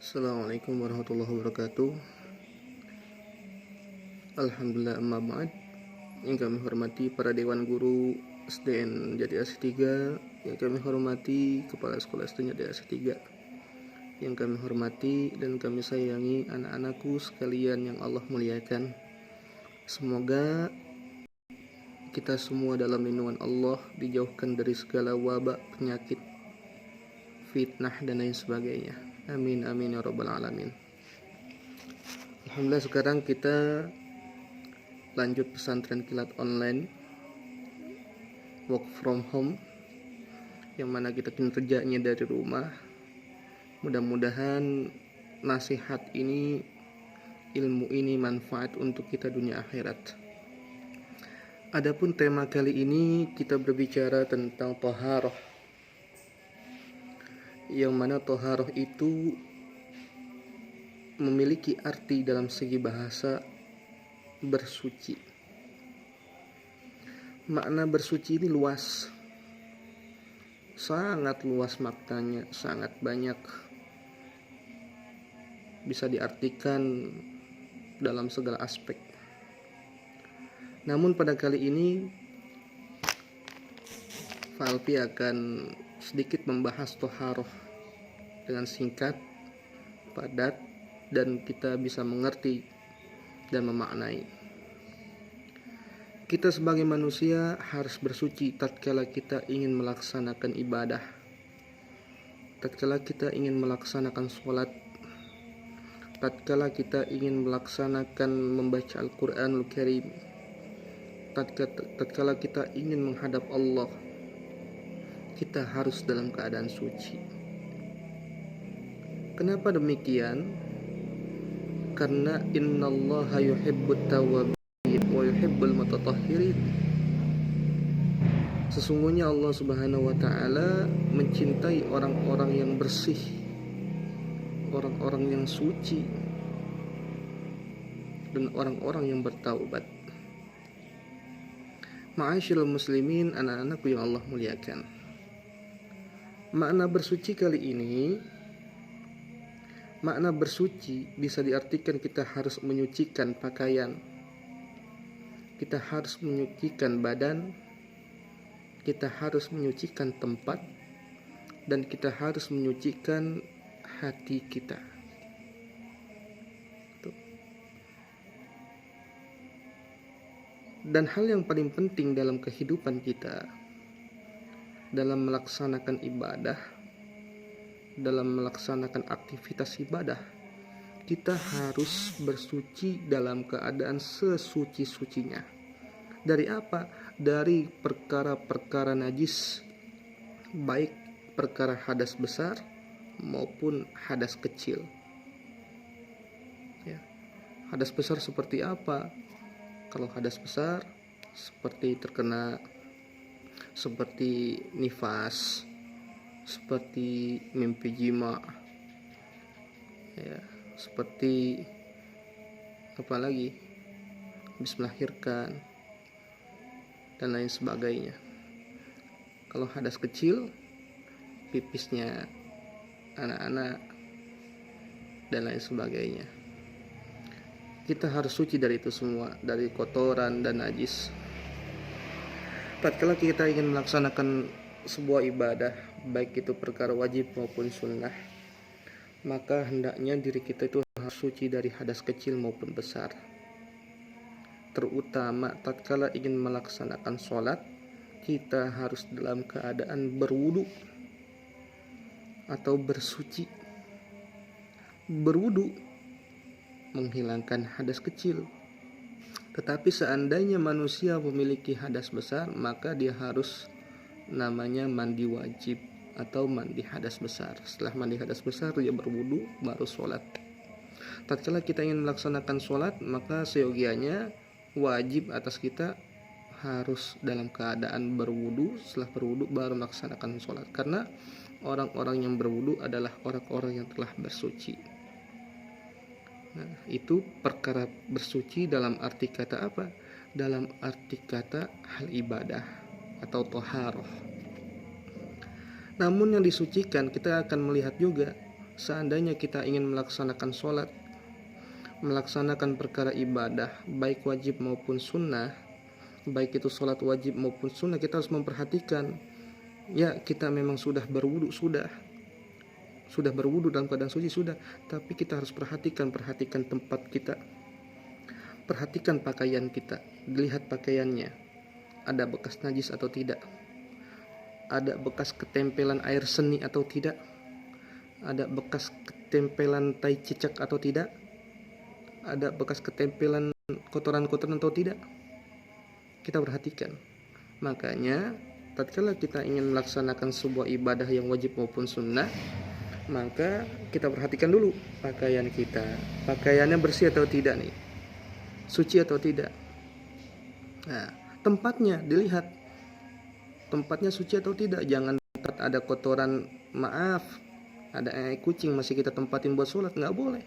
Assalamualaikum warahmatullahi wabarakatuh. Alhamdulillah, amma ba'd. Yang kami hormati para Dewan Guru SDN Jati Asih 3, yang kami hormati Kepala Sekolah SDN Jati Asih 3, yang kami hormati dan kami sayangi anak-anakku sekalian yang Allah muliakan. Semoga kita semua dalam lindungan Allah, dijauhkan dari segala wabak, penyakit, fitnah dan lain sebagainya. Amin amin ya rabbal alamin. Alhamdulillah, sekarang kita lanjut pesantren kilat online, work from home, yang mana kita kerjanya dari rumah. Mudah-mudahan nasihat ini, ilmu ini manfaat untuk kita dunia akhirat. Adapun tema kali ini kita berbicara tentang thaharah, yang mana thaharah itu memiliki arti dalam segi bahasa bersuci. Makna bersuci ini luas, sangat luas maknanya, sangat banyak, bisa diartikan dalam segala aspek. Namun pada kali ini Falpi akan sedikit membahas thaharah dengan singkat, padat, dan kita bisa mengerti dan memaknai. Kita sebagai manusia harus bersuci tatkala kita ingin melaksanakan ibadah, tatkala kita ingin melaksanakan sholat, tatkala kita ingin melaksanakan membaca Al-Quranul Karim, tatkala kita ingin menghadap Allah, kita harus dalam keadaan suci. Kenapa demikian? Karena innallaha yuhibbut tawwabin wa yuhibbul mutatahhirin. Sesungguhnya Allah Subhanahu wa taala mencintai orang-orang yang bersih, orang-orang yang suci, dan orang-orang yang bertaubat. Ma'asyiral muslimin, anak-anakku yang Allah muliakan. Makna bersuci kali ini, makna bersuci bisa diartikan kita harus menyucikan pakaian, kita harus menyucikan badan, kita harus menyucikan tempat, dan kita harus menyucikan hati kita. Dan hal yang paling penting dalam kehidupan kita, dalam melaksanakan ibadah, dalam melaksanakan aktivitas ibadah, kita harus bersuci dalam keadaan sesuci-sucinya. Dari apa? Dari perkara-perkara najis, baik perkara hadas besar maupun hadas kecil. Ya. Hadas besar seperti apa? Kalau hadas besar seperti seperti nifas, seperti mimpi jima, ya, seperti apa lagi, habis melahirkan dan lain sebagainya. Kalau hadas kecil, pipisnya anak-anak dan lain sebagainya. Kita harus suci dari itu semua, dari kotoran dan najis. Tatkala kita ingin melaksanakan sebuah ibadah, baik itu perkara wajib maupun sunnah, maka hendaknya diri kita itu harus suci dari hadas kecil maupun besar. Terutama tatkala ingin melaksanakan sholat, kita harus dalam keadaan berwudu atau bersuci. Berwudu menghilangkan hadas kecil. Tetapi seandainya manusia memiliki hadas besar, maka dia harus namanya mandi wajib atau mandi hadas besar. Setelah mandi hadas besar, dia berwudu baru sholat. Tatkala kita ingin melaksanakan sholat, maka seyogianya wajib atas kita harus dalam keadaan berwudu. Setelah berwudu baru melaksanakan sholat, karena orang-orang yang berwudu adalah orang-orang yang telah bersuci. Nah, itu perkara bersuci dalam arti kata apa? Dalam arti kata hal ibadah atau thaharah. Namun yang disucikan, kita akan melihat juga seandainya kita ingin melaksanakan sholat, melaksanakan perkara ibadah, baik wajib maupun sunnah, baik itu sholat wajib maupun sunnah, kita harus memperhatikan, ya kita memang sudah berwudu, sudah berwudu dalam keadaan suci sudah, tapi kita harus perhatikan tempat kita, perhatikan pakaian kita, dilihat pakaiannya ada bekas najis atau tidak, ada bekas ketempelan air seni atau tidak, ada bekas ketempelan tai cicak atau tidak, ada bekas ketempelan kotoran-kotoran atau tidak, kita perhatikan. Makanya tatkala kita ingin melaksanakan sebuah ibadah yang wajib maupun sunnah, maka kita perhatikan dulu pakaian kita, pakaiannya bersih atau tidak nih, suci atau tidak. Nah, tempatnya dilihat, tempatnya suci atau tidak. Jangan ada kotoran, maaf, ada kucing masih kita tempatin buat sholat, nggak boleh.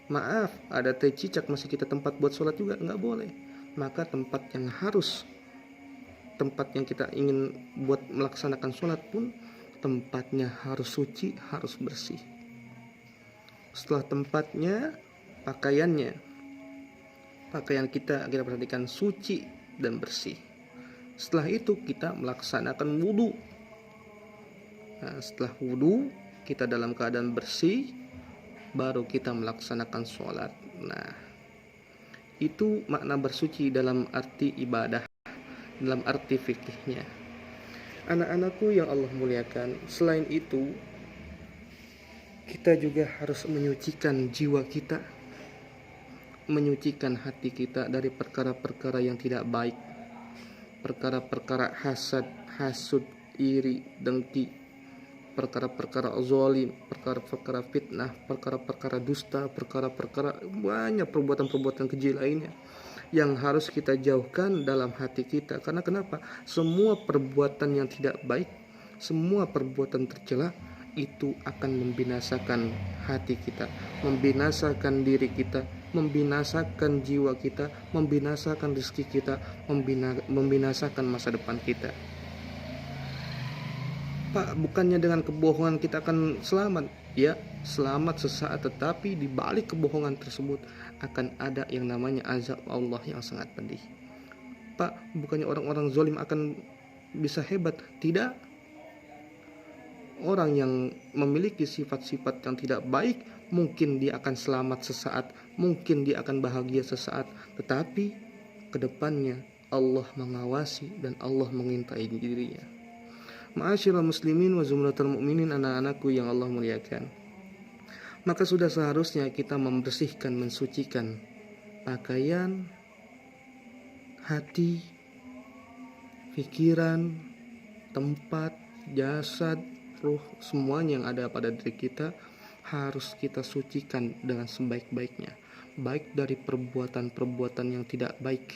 Maaf, ada tai cicak masih kita tempat buat sholat juga, nggak boleh. Maka tempat yang kita ingin buat melaksanakan sholat pun tempatnya harus suci, harus bersih. Setelah tempatnya, pakaian kita perhatikan suci dan bersih. Setelah itu kita melaksanakan wudu. Nah, setelah wudu kita dalam keadaan bersih, baru kita melaksanakan sholat. Nah, itu makna bersuci dalam arti ibadah, dalam arti fikihnya. Anak-anakku yang Allah muliakan, selain itu kita juga harus menyucikan jiwa kita, menyucikan hati kita dari perkara-perkara yang tidak baik, perkara-perkara hasad, hasud, iri, dengki, perkara-perkara zalim, perkara-perkara fitnah, perkara-perkara dusta, perkara-perkara banyak perbuatan-perbuatan keji lainnya yang harus kita jauhkan dalam hati kita. Karena kenapa? Semua perbuatan yang tidak baik, semua perbuatan tercela itu akan membinasakan hati kita, membinasakan diri kita, membinasakan jiwa kita, membinasakan rezeki kita, membinasakan masa depan kita. Pak, bukannya dengan kebohongan kita akan selamat? Ya, selamat sesaat, tetapi di balik kebohongan tersebut akan ada yang namanya azab Allah yang sangat pedih. Pak, bukannya orang-orang zalim akan bisa hebat? Tidak. Orang yang memiliki sifat-sifat yang tidak baik, mungkin dia akan selamat sesaat, mungkin dia akan bahagia sesaat, tetapi kedepannya Allah mengawasi dan Allah mengintai dirinya. Ma'asyiral muslimin wa zumratul mu'minin, anak-anakku yang Allah muliakan, maka sudah seharusnya kita membersihkan, mensucikan pakaian, hati, pikiran, tempat, jasad, ruh, semuanya yang ada pada diri kita harus kita sucikan dengan sebaik-baiknya, baik dari perbuatan-perbuatan yang tidak baik,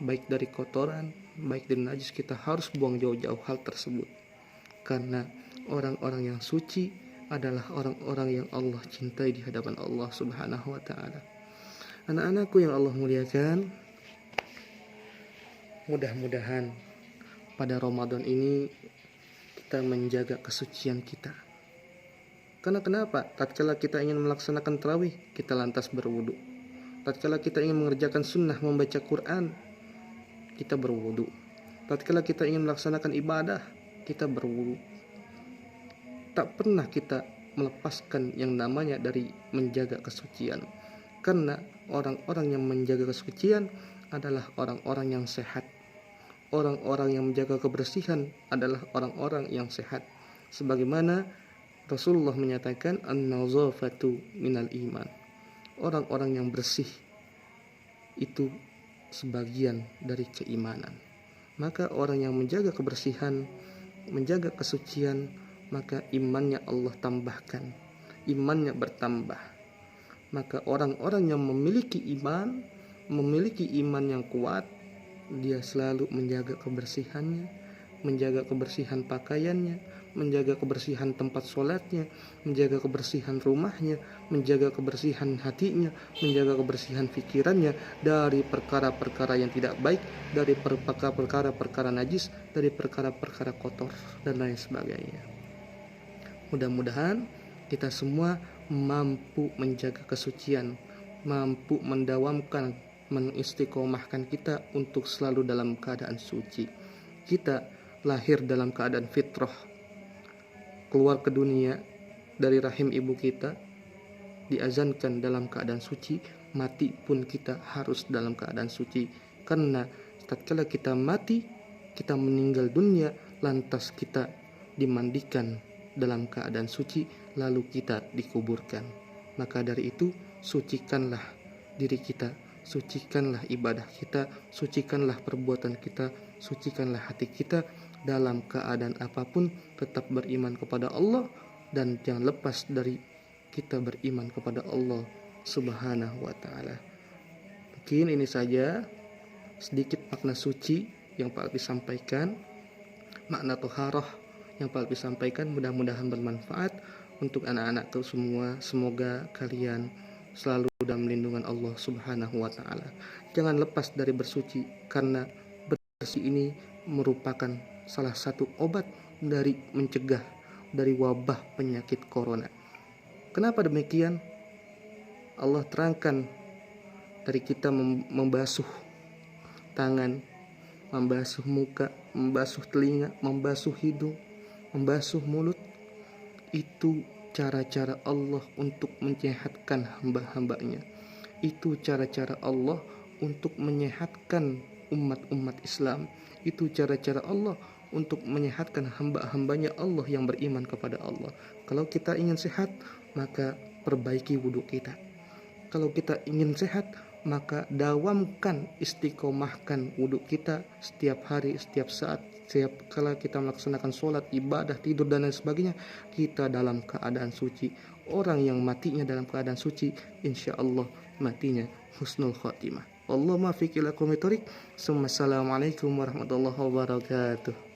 baik dari kotoran, baik dari najis. Kita harus buang jauh-jauh hal tersebut, karena orang-orang yang suci adalah orang-orang yang Allah cintai di hadapan Allah Subhanahu wa ta'ala. Anak-anakku yang Allah muliakan, mudah-mudahan pada Ramadan ini kita menjaga kesucian kita. Karena kenapa? Tatkala kita ingin melaksanakan tarawih, kita lantas berwudu. Tatkala kita ingin mengerjakan sunnah, membaca Quran, kita berwudu. Tatkala kita ingin melaksanakan ibadah, kita berwudu. Tak pernah kita melepaskan yang namanya dari menjaga kesucian. Karena orang-orang yang menjaga kesucian adalah orang-orang yang sehat. Orang-orang yang menjaga kebersihan adalah orang-orang yang sehat. Sebagaimana Rasulullah menyatakan, an-nazafatu minal iman. Orang-orang yang bersih itu sebagian dari keimanan. Maka orang yang menjaga kebersihan, menjaga kesucian, maka imannya Allah tambahkan, imannya bertambah. Maka orang-orang yang memiliki iman yang kuat, dia selalu menjaga kebersihannya, menjaga kebersihan pakaiannya, menjaga kebersihan tempat sholatnya, menjaga kebersihan rumahnya, menjaga kebersihan hatinya, menjaga kebersihan pikirannya dari perkara-perkara yang tidak baik, dari perkara-perkara najis, dari perkara-perkara kotor dan lain sebagainya. Mudah-mudahan kita semua mampu menjaga kesucian, mampu mendawamkan, mengistiqomahkan kita untuk selalu dalam keadaan suci. Kita lahir dalam keadaan fitrah, keluar ke dunia dari rahim ibu kita diazankan dalam keadaan suci, mati pun kita harus dalam keadaan suci. Karena tatkala kita mati, kita meninggal dunia, lantas kita dimandikan dalam keadaan suci, lalu kita dikuburkan. Maka dari itu, sucikanlah diri kita, sucikanlah ibadah kita, sucikanlah perbuatan kita, sucikanlah hati kita, dalam keadaan apapun tetap beriman kepada Allah, dan jangan lepas dari kita beriman kepada Allah Subhanahu wa ta'ala. Mungkin ini saja sedikit makna suci yang Pak Alfi sampaikan, makna toharoh yang Pak Alfi sampaikan. Mudah-mudahan bermanfaat untuk anak-anakku semua. Semoga kalian selalu dalam lindungan Allah Subhanahu wa ta'ala. Jangan lepas dari bersuci, karena bersuci ini merupakan salah satu obat dari mencegah dari wabah penyakit corona. Kenapa demikian? Allah terangkan dari kita membasuh tangan, membasuh muka, membasuh telinga, membasuh hidung, membasuh mulut. Itu cara-cara Allah untuk menyehatkan hamba-hambanya. Itu cara-cara Allah untuk menyehatkan umat-umat Islam. Itu cara-cara Allah untuk menyehatkan hamba-hambanya Allah yang beriman kepada Allah. Kalau kita ingin sehat, maka perbaiki wudhu kita. Kalau kita ingin sehat, maka dawamkan, istiqomahkan wudhu kita setiap hari, setiap saat, setiap kala kita melaksanakan sholat, ibadah, tidur dan lain sebagainya, kita dalam keadaan suci. Orang yang matinya dalam keadaan suci, insya Allah matinya husnul khotimah. Allahumma fiqh ila qawmi thoriq. Assalamualaikum warahmatullahi wabarakatuh.